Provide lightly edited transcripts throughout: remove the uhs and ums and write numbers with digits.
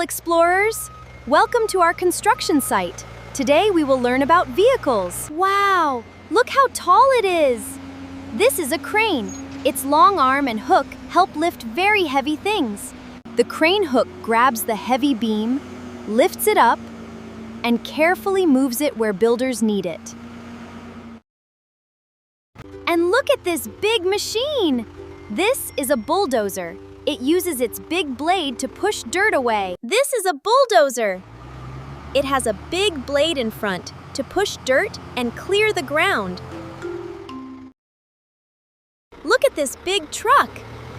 explorers! Welcome to our construction site. Today we will learn about vehicles. Wow! Look how tall it is! This is a crane. Its long arm and hook help lift very heavy things. The crane hook grabs the heavy beam, lifts it up, and carefully moves it where builders need it. And look at this big machine! This is a bulldozer. It uses its big blade to push dirt away. This is a bulldozer. It has a big blade in front to push dirt and clear the ground. Look at this big truck.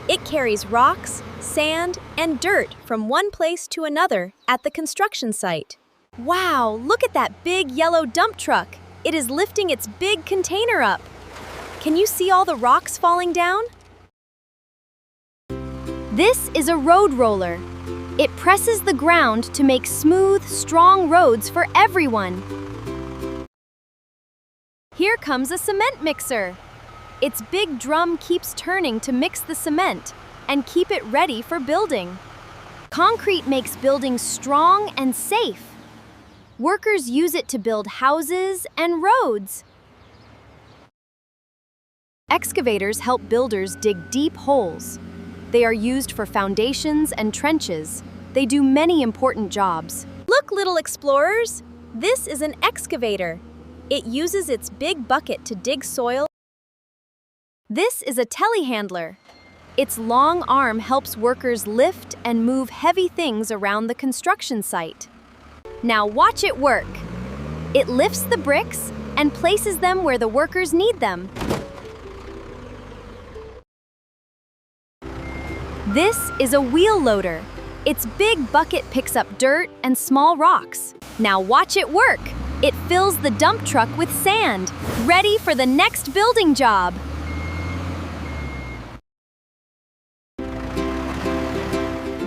It carries rocks, sand, and dirt from one place to another at the construction site. Wow, look at that big yellow dump truck. It is lifting its big container up. Can you see all the rocks falling down? This is a road roller. It presses the ground to make smooth, strong roads for everyone. Here comes a cement mixer. Its big drum keeps turning to mix the cement and keep it ready for building. Concrete makes buildings strong and safe. Workers use it to build houses and roads. Excavators help builders dig deep holes. They are used for foundations and trenches. They do many important jobs. Look, little explorers! This is an excavator. It uses its big bucket to dig soil. This is a telehandler. Its long arm helps workers lift and move heavy things around the construction site. Now watch it work. It lifts the bricks and places them where the workers need them. This is a wheel loader. Its big bucket picks up dirt and small rocks. Now watch it work. It fills the dump truck with sand, ready for the next building job.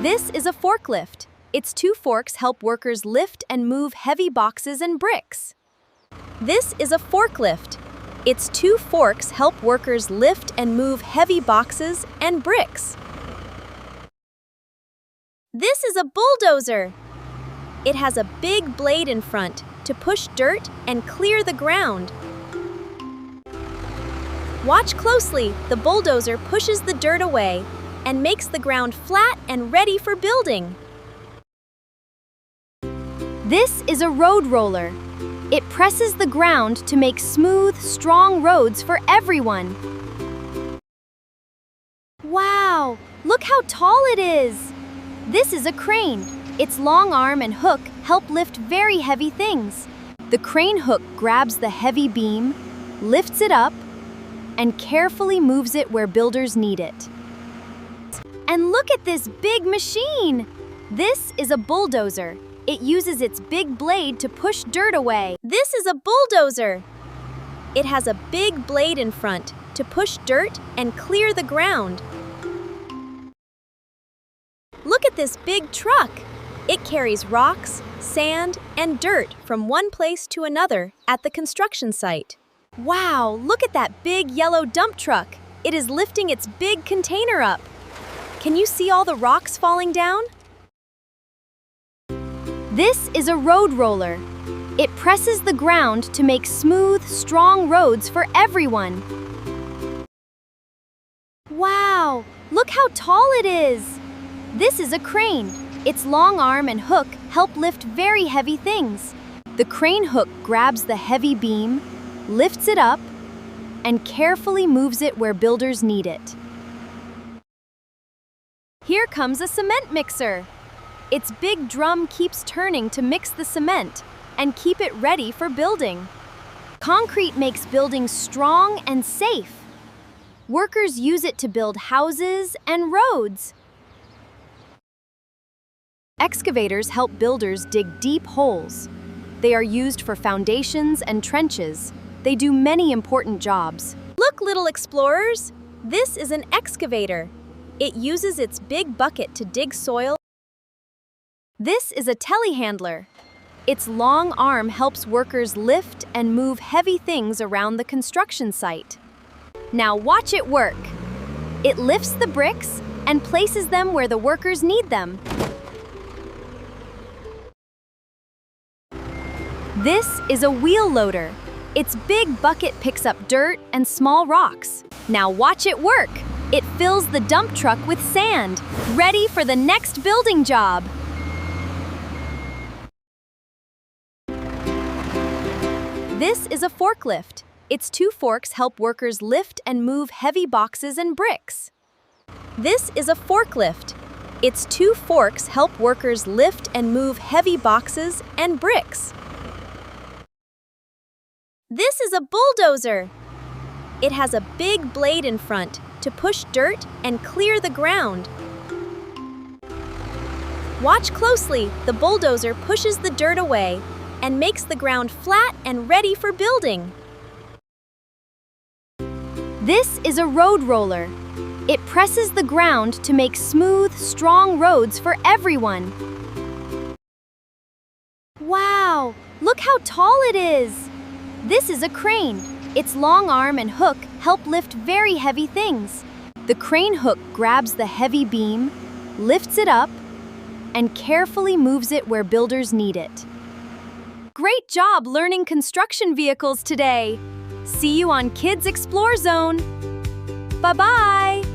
This is a forklift. Its two forks help workers lift and move heavy boxes and bricks. This is a forklift. Its two forks help workers lift and move heavy boxes and bricks. This is a bulldozer. It has a big blade in front to push dirt and clear the ground. Watch closely. The bulldozer pushes the dirt away and makes the ground flat and ready for building. This is a road roller. It presses the ground to make smooth, strong roads for everyone. Wow! Look how tall it is! This is a crane. Its long arm and hook help lift very heavy things. The crane hook grabs the heavy beam, lifts it up, and carefully moves it where builders need it. And look at this big machine! This is a bulldozer. It uses its big blade to push dirt away. This is a bulldozer. It has a big blade in front to push dirt and clear the ground. Look at this big truck. It carries rocks, sand, and dirt from one place to another at the construction site. Wow, look at that big yellow dump truck. It is lifting its big container up. Can you see all the rocks falling down? This is a road roller. It presses the ground to make smooth, strong roads for everyone. Wow, look how tall it is! This is a crane. Its long arm and hook help lift very heavy things. The crane hook grabs the heavy beam, lifts it up, and carefully moves it where builders need it. Here comes a cement mixer. Its big drum keeps turning to mix the cement and keep it ready for building. Concrete makes buildings strong and safe. Workers use it to build houses and roads. Excavators help builders dig deep holes. They are used for foundations and trenches. They do many important jobs. Look, little explorers! This is an excavator. It uses its big bucket to dig soil. This is a telehandler. Its long arm helps workers lift and move heavy things around the construction site. Now watch it work. It lifts the bricks and places them where the workers need them. This is a wheel loader. Its big bucket picks up dirt and small rocks. Now watch it work. It fills the dump truck with sand, ready for the next building job. This is a forklift. Its two forks help workers lift and move heavy boxes and bricks. This is a forklift. Its two forks help workers lift and move heavy boxes and bricks. This is a bulldozer. It has a big blade in front to push dirt and clear the ground. Watch closely. The bulldozer pushes the dirt away and makes the ground flat and ready for building. This is a road roller. It presses the ground to make smooth, strong roads for everyone. Wow! Look how tall it is! This is a crane. Its long arm and hook help lift very heavy things. The crane hook grabs the heavy beam, lifts it up, and carefully moves it where builders need it. Great job learning construction vehicles today! See you on KidsExploreZone! Bye-bye!